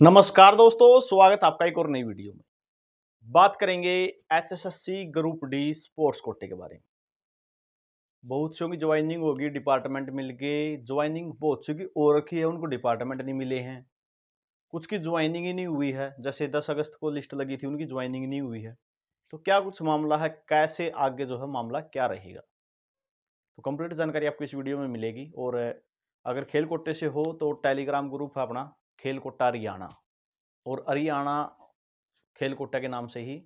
नमस्कार दोस्तों, स्वागत आपका एक और नई वीडियो में। बात करेंगे एचएसएससी ग्रुप डी स्पोर्ट्स कोटे के बारे में। बहुत से की ज्वाइनिंग होगी, डिपार्टमेंट मिल गए। ज्वाइनिंग बहुत से की हो रखी है, उनको डिपार्टमेंट नहीं मिले हैं। कुछ की ज्वाइनिंग ही नहीं हुई है, जैसे 10 अगस्त को लिस्ट लगी थी, उनकी ज्वाइनिंग नहीं हुई है। तो क्या कुछ मामला है, कैसे आगे जो है मामला क्या रहेगा, तो कंप्लीट जानकारी आपको इस वीडियो में मिलेगी। और अगर खेल कोटे से हो तो टेलीग्राम ग्रुप है अपना, खेल कोटा हरियाणा, और हरियाणा खेल कोटा के नाम से ही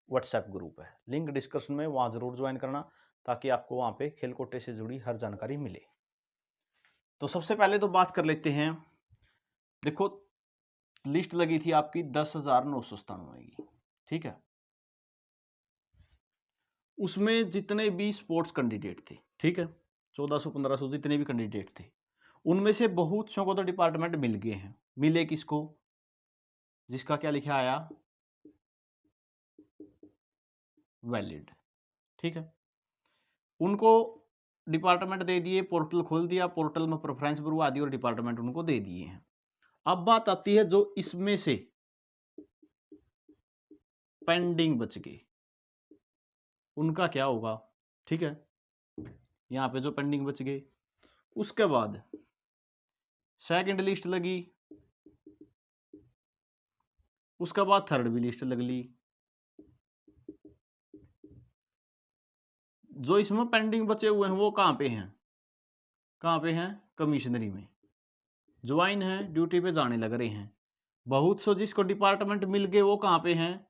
व्हाट्सएप ग्रुप है। लिंक डिस्क्रिप्शन में, वहाँ जरूर ज्वाइन करना ताकि आपको वहाँ पे खेल कोटे से जुड़ी हर जानकारी मिले। तो सबसे पहले तो बात कर लेते हैं। देखो, लिस्ट लगी थी आपकी 10,997 की, ठीक है। उसमें जितने भी स्पोर्ट्स कैंडिडेट थे, ठीक है, 1400-1500 जितने भी कैंडिडेट थे, उनमें से बहुत सौ को तो डिपार्टमेंट मिल गए हैं। मिले किसको? जिसका क्या लिखा आया, वैलिड, ठीक है। उनको डिपार्टमेंट दे दिए, पोर्टल खोल दिया, पोर्टल में प्रेफरेंस बढ़वा दी और डिपार्टमेंट उनको दे दिए हैं। अब बात आती है जो इसमें से पेंडिंग बच गए, उनका क्या होगा, ठीक है। यहाँ पे जो पेंडिंग बच गए, उसके बाद सेकंड लिस्ट लगी, उसके बाद थर्ड भी लिस्ट लग ली। जो इसमें पेंडिंग बचे हुए हैं वो कहाँ पे हैं? कहाँ पे हैं? कमिश्नरी में ज्वाइन है, ड्यूटी पे जाने लग रहे हैं। बहुत सो जिसको डिपार्टमेंट मिल गए वो कहाँ पे हैं?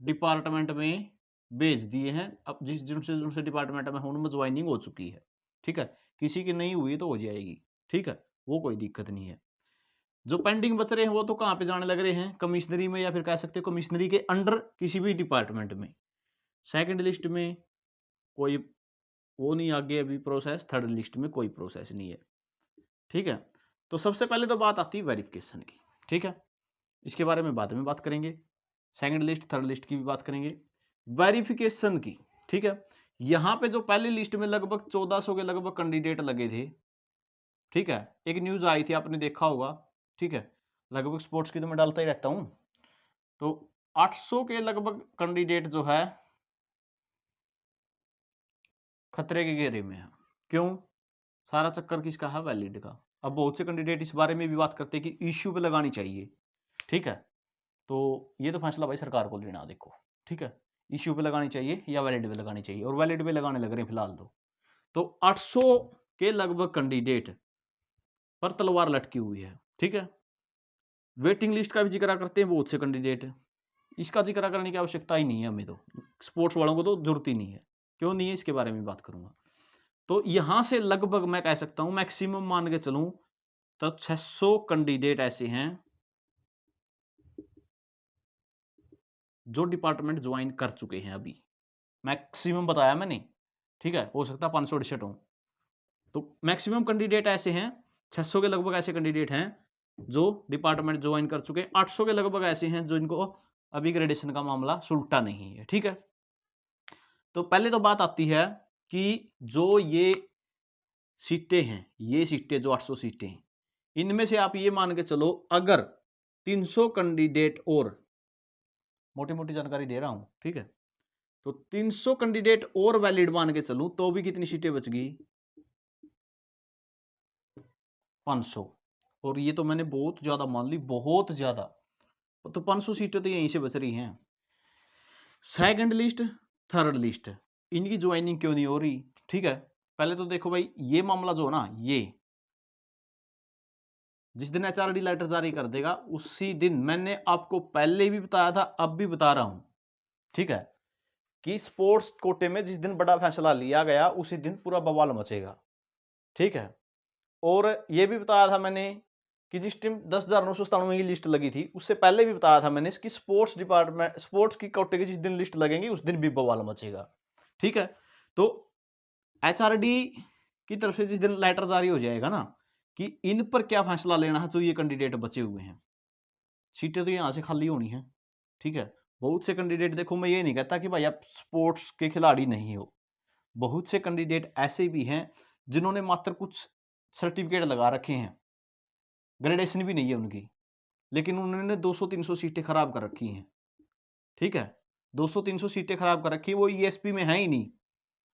डिपार्टमेंट में भेज दिए हैं। अब जिनसे डिपार्टमेंट में उनमें ज्वाइनिंग हो चुकी है, ठीक है। किसी की नहीं हुई तो हो जाएगी, ठीक है, वो कोई दिक्कत नहीं है। जो पेंडिंग बच रहे हैं वो तो कहाँ पे जाने लग रहे हैं? कमिश्नरी में, या फिर कह सकते हो कमिश्नरी के अंडर किसी भी डिपार्टमेंट में। सेकंड लिस्ट में कोई वो नहीं आगे अभी प्रोसेस, थर्ड लिस्ट में कोई प्रोसेस नहीं है, ठीक है। तो सबसे पहले तो बात आती है वेरिफिकेशन की, ठीक है। इसके बारे में बाद में बात करेंगे, सेकंड लिस्ट थर्ड लिस्ट की भी बात करेंगे। वेरिफिकेशन की, ठीक है। यहां पे जो पहली लिस्ट में लगभग 1400 के लगभग कैंडिडेट लगे थे, ठीक है। एक न्यूज आई थी, आपने देखा होगा, ठीक है। लगभग स्पोर्ट्स की तो मैं डालता ही रहता हूं। तो 800 के लगभग कैंडिडेट जो है खतरे के घेरे में है। क्यों? सारा चक्कर किसका है? वैलिड का। अब बहुत से कैंडिडेट इस बारे में भी बात करते हैं कि इश्यू पे लगानी चाहिए, ठीक है। तो ये तो फैसला भाई सरकार को लेना, देखो, ठीक है। इश्यू पे लगानी चाहिए या वैलिड पे लगानी चाहिए, और वैलिड पे लगाने लग रहे हैं फिलहाल तो 800 के लगभग कैंडिडेट पर तलवार लटकी हुई है, ठीक है। वेटिंग लिस्ट का भी जिक्र करते हैं बहुत से कैंडिडेट, इसका जिक्र करने की आवश्यकता ही नहीं है हमें, तो स्पोर्ट्स वालों को तो जरूरत ही नहीं है। क्यों नहीं है, इसके बारे में बात करूंगा। तो यहां से लगभग मैं कह सकता हूं, मैक्सिमम मान के चलूं तो 600 कैंडिडेट ऐसे हैं जो डिपार्टमेंट ज्वाइन कर चुके हैं अभी। मैक्सिमम बताया मैंने, ठीक है, हो सकता है 568 हो। तो मैक्सिमम कैंडिडेट ऐसे हैं, 600 के लगभग ऐसे कैंडिडेट हैं जो डिपार्टमेंट ज्वाइन कर चुके हैं। 800 के लगभग ऐसे हैं जो इनको अभी ग्रेडेशन का मामला सुलटा नहीं है, ठीक है। तो पहले तो बात आती है कि जो ये सीटें हैं, ये सीटें जो 800 सीटें हैं, इनमें से आप ये मान के चलो अगर 300 कैंडिडेट, और मोटी मोटी जानकारी दे रहा हूं, ठीक है। तो 300 कैंडिडेट और वैलिड मान के चलूं तो भी कितनी सीटें बच गई? 500। और ये तो मैंने बहुत ज्यादा मान ली, बहुत ज्यादा। तो 500 सीटें तो यहीं से बच रही हैं। सेकंड लिस्ट थर्ड लिस्ट, इनकी ज्वाइनिंग क्यों नहीं हो रही, ठीक है। पहले तो देखो भाई, ये मामला जो है ना, ये जिस दिन एचआरडी लेटर जारी कर देगा उसी दिन, मैंने आपको पहले भी बताया था, अब भी बता रहा हूं, ठीक है, कि स्पोर्ट्स कोटे में जिस दिन बड़ा फैसला लिया गया उसी दिन पूरा बवाल मचेगा, ठीक है। और यह भी बताया था मैंने कि जिस टाइम 10,997 की लिस्ट लगी थी, उससे पहले भी बताया था मैंने कि स्पोर्ट्स डिपार्टमेंट, स्पोर्ट्स की कोटे की जिस दिन लिस्ट लगेंगी उस दिन भी बवाल मचेगा, ठीक है। तो एचआरडी की तरफ से जिस दिन लेटर जारी हो जाएगा ना कि इन पर क्या फैसला लेना है, तो ये कैंडिडेट बचे हुए हैं, सीटें तो यहां से खाली होनी है, ठीक है। बहुत से कैंडिडेट, देखो मैं ये नहीं कहता कि भाई आप स्पोर्ट्स के खिलाड़ी नहीं हो, बहुत से कैंडिडेट ऐसे भी हैं जिन्होंने मात्र कुछ सर्टिफिकेट लगा रखे हैं, ग्रेडेशन भी नहीं है उनकी, लेकिन उन्होंने 200-300 सीटें खराब कर रखी हैं। ठीक है, 200-300 सीटें खराब कर रखी है, वो ईएसपी में है ही नहीं,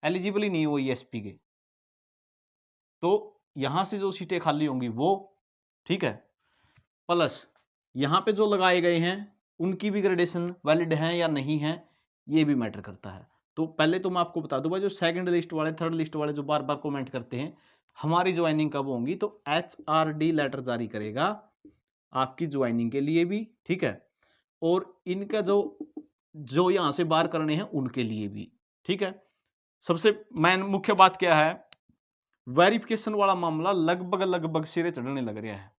एलिजिबल ही नहीं है वो ईएसपी के। तो यहां से जो सीटें खाली होंगी वो, ठीक है, प्लस यहां पे जो लगाए गए हैं उनकी भी ग्रेडेशन वैलिड है या नहीं है, ये भी मैटर करता है। तो पहले तो मैं आपको बता दूं भाई, जो सेकंड लिस्ट वाले, थर्ड लिस्ट वाले जो बार बार कमेंट करते हैं हमारी ज्वाइनिंग कब होगी, तो HRD लेटर जारी करेगा आपकी ज्वाइनिंग के लिए भी, ठीक है, और इनका जो जो यहां से बाहर करने हैं उनके लिए भी, ठीक है। सबसे मेन मुख्य बात क्या है, वेरिफिकेशन वाला मामला लगभग लगभग सिरे चढ़ने लग रहा है।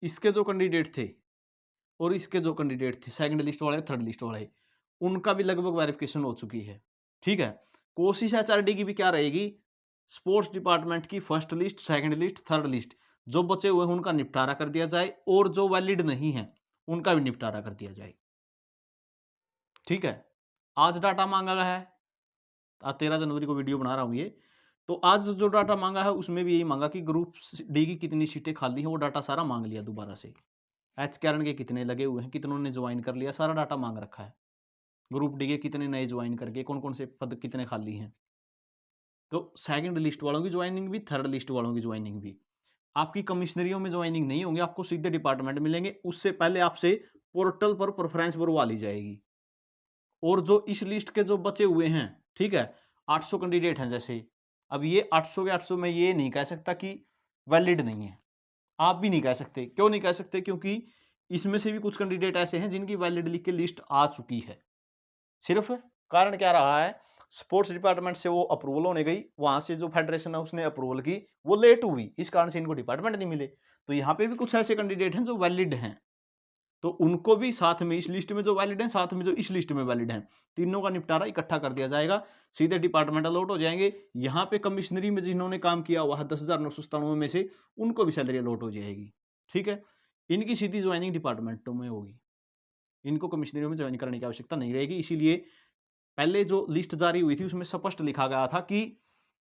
इसके जो कैंडिडेट थे और इसके जो कैंडिडेट थे सेकंड लिस्ट वाले, थर्ड लिस्ट वाले, उनका भी लगभग वेरिफिकेशन हो चुकी है, ठीक है। कोशिश HRD की भी क्या रहेगी, स्पोर्ट्स डिपार्टमेंट की first list, second list, third list जो बचे हुए हैं उनका निपटारा कर दिया जाए, और जो वैलिड नहीं है उनका भी निपटारा कर दिया जाए, ठीक है। आज डाटा मांगा गया है, आज 13 जनवरी को वीडियो बना रहा हूं ये, तो आज जो डाटा मांगा है उसमें भी यही मांगा कि ग्रुप डी की कितनी सीटें खाली हैं, वो डाटा सारा मांग लिया दोबारा से। एच कैरन के कितने लगे हुए हैं, कितनों ने ज्वाइन कर लिया, सारा डाटा मांग रखा है। ग्रुप डी के कितने नए ज्वाइन करके, कौन कौन से पद कितने खाली हैं। तो सेकंड लिस्ट वालों की ज्वाइनिंग भी, थर्ड लिस्ट वालों की ज्वाइनिंग भी, आपकी कमिश्नरियों में ज्वाइनिंग नहीं होंगे, आपको सीधे डिपार्टमेंट मिलेंगे। उससे पहले आपसे पोर्टल पर प्रेफरेंस भरवा ली जाएगी। और जो इस लिस्ट के जो बचे हुए हैं, ठीक है, 800 कैंडिडेट हैं जैसे, अब ये 800 के 800 में ये नहीं कह सकता कि वैलिड नहीं है, आप भी नहीं कह सकते। क्यों नहीं कह सकते, क्योंकि इसमें से भी कुछ कैंडिडेट ऐसे हैं जिनकी वैलिड लिख के लिस्ट आ चुकी है। सिर्फ कारण क्या रहा है, स्पोर्ट्स डिपार्टमेंट से वो अप्रूवल होने गई, वहां से जो फेडरेशन है उसने अप्रूवल की, वो लेट हुई, इस कारण से इनको डिपार्टमेंट नहीं मिले। तो यहाँ पे भी कुछ ऐसे कैंडिडेट हैं जो वैलिड हैं, तो उनको भी साथ में, इस लिस्ट में जो वैलिड हैं साथ में जो इस लिस्ट में वैलिड हैं, तीनों का निपटारा इकट्ठा कर दिया जाएगा, सीधे डिपार्टमेंट अलॉट हो जाएंगे। यहाँ पे कमिश्नरी में जिन्होंने काम किया हुआ है 10,997 में से, उनको भी सैलरी अलॉट हो जाएगी, ठीक है। इनकी सीधी ज्वाइनिंग डिपार्टमेंटों में होगी, इनको कमिश्नरी में ज्वाइन करने की आवश्यकता नहीं रहेगी। इसीलिए पहले जो लिस्ट जारी हुई थी उसमें स्पष्ट लिखा गया था कि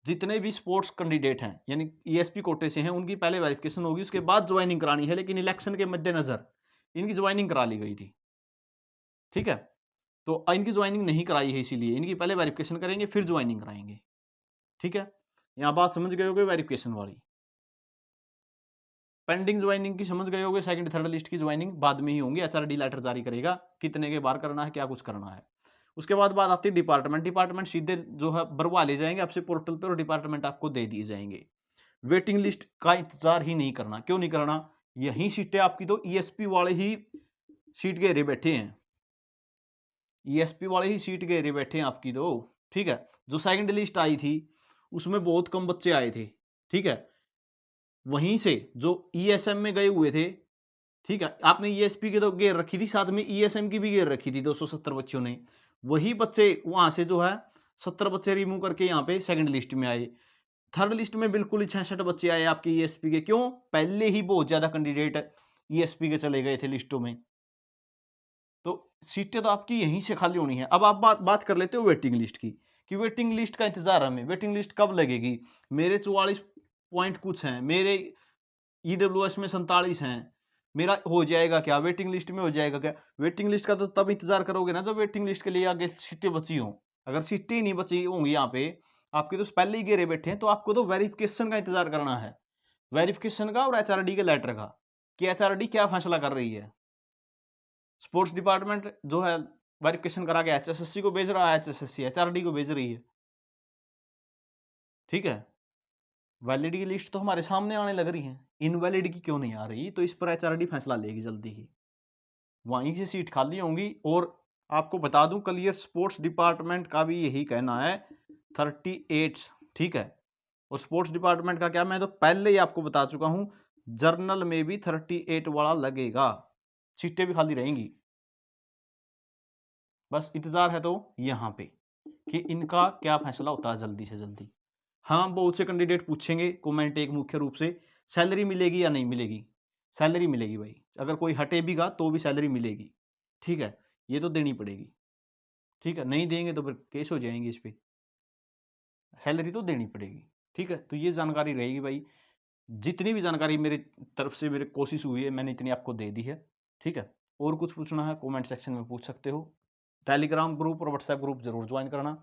जितने भी स्पोर्ट्स कैंडिडेट हैं यानी ईएसपी कोटे से हैं, उनकी पहले वेरिफिकेशन होगी, उसके बाद ज्वाइनिंग करानी है। लेकिन इलेक्शन के मद्देनजर इनकी ज्वाइनिंग करा ली गई थी, ठीक है। तो इनकी ज्वाइनिंग नहीं कराई है, इसीलिए इनकी पहले वेरिफिकेशन करेंगे फिर ज्वाइनिंग कराएंगे, ठीक है। यहां बात समझ गए होगे वेरिफिकेशन वाली। पेंडिंग ज्वाइनिंग की समझ गए होगे, सेकंड थर्ड लिस्ट की ज्वाइनिंग बाद में ही होंगी, HRD लेटर जारी करेगा कितने के बार करना है, क्या कुछ करना है। उसके बाद बात आती है डिपार्टमेंट। डिपार्टमेंट सीधे जो है भरवा ले जाएंगे आपसे पोर्टल पर, और डिपार्टमेंट आपको दे दिए जाएंगे। वेटिंग लिस्ट का इंतजार ही नहीं करना। क्यों नहीं करना, यही सीटें आपकी तो ईएसपी वाले ही सीट घेरे बैठे हैं, ईएसपी वाले ही सीट घेरे बैठे हैं आपकी तो, ठीक है। जो सेकंड लिस्ट आई थी उसमें बहुत कम बच्चे आए थे, ठीक है। वहीं से जो ईएसएम में गए हुए थे, ठीक है, आपने ईएसपी की तो घेर रखी थी, साथ में ईएसएम की भी घेर रखी थी 270 बच्चों ने। वही बच्चे वहां से जो है 70 बच्चे रिमूव करके यहाँ पे सेकंड लिस्ट में आए। थर्ड लिस्ट में बिल्कुल ही 66 बच्चे आए आपके ईएसपी के। क्यों, पहले ही बहुत ज्यादा कैंडिडेट ईएसपी के चले गए थे लिस्टों में, तो सीटें तो आपकी यहीं से खाली होनी है। अब आप बात कर लेते हो वेटिंग लिस्ट की, कि वेटिंग लिस्ट का इंतजार हमें, वेटिंग लिस्ट कब लगेगी। मेरे 44 पॉइंट कुछ हैं, मेरे ईडब्ल्यूएस में 47 हैं, मेरा हो जाएगा क्या, वेटिंग लिस्ट में हो जाएगा क्या। वेटिंग लिस्ट का तो तब इंतजार करोगे ना जब वेटिंग लिस्ट के लिए आगे सीटें बची हों। अगर सीटें ही नहीं बची होंगी यहाँ पे, आपके तो पहले ही घेरे बैठे हैं, तो आपको तो वेरिफिकेशन का इंतजार करना है, वेरिफिकेशन का और HRD के लेटर का, कि HRD क्या फैसला कर रही है। स्पोर्ट्स डिपार्टमेंट जो है वेरिफिकेशन करा के HSSC को भेज रहा है, HSSC HRD को भेज रही है, ठीक है। वैलिड की लिस्ट तो हमारे सामने आने लग रही है, इनवैलिड की क्यों नहीं आ रही, तो इस पर HRD फैसला लेगी जल्दी ही, वहीं से सीट खाली होंगी। और आपको बता दूं कल ये स्पोर्ट्स डिपार्टमेंट का भी यही कहना है 38, ठीक है। और स्पोर्ट्स डिपार्टमेंट का क्या, मैं तो पहले ही आपको बता चुका हूं, जर्नल में भी 38 वाला लगेगा, सीटें भी खाली रहेंगी। बस इंतजार है तो यहाँ पे कि इनका क्या फैसला होता है जल्दी से जल्दी। हाँ, बहुत से कैंडिडेट पूछेंगे कमेंट एक मुख्य रूप से, सैलरी मिलेगी या नहीं मिलेगी। सैलरी मिलेगी भाई, अगर कोई हटे भी गा तो भी सैलरी मिलेगी, ठीक है, ये तो देनी पड़ेगी, ठीक है। नहीं देंगे तो फिर केस हो जाएंगे इस पे, सैलरी तो देनी पड़ेगी, ठीक है। तो ये जानकारी रहेगी भाई। जितनी भी जानकारी मेरी तरफ से मेरी कोशिश हुई है मैंने इतनी आपको दे दी है, ठीक है। और कुछ पूछना है कमेंट सेक्शन में पूछ सकते हो। टेलीग्राम ग्रुप और व्हाट्सएप ग्रुप जरूर ज्वाइन करना,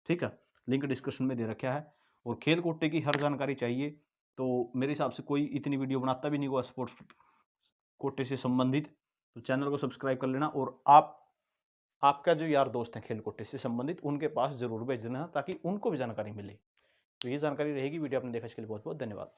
ठीक है, लिंक डिस्क्रिप्शन में दे रखा है। और खेल कोटे की हर जानकारी चाहिए तो मेरे हिसाब से कोई इतनी वीडियो बनाता भी नहीं हुआ स्पोर्ट्स कोटे से संबंधित, तो चैनल को सब्सक्राइब कर लेना। और आपका जो यार दोस्त है खेल कोटे से संबंधित उनके पास जरूर भेज देना ताकि उनको भी जानकारी मिले। तो ये जानकारी रहेगी। वीडियो आपने देखा इसके लिए बहुत बहुत धन्यवाद।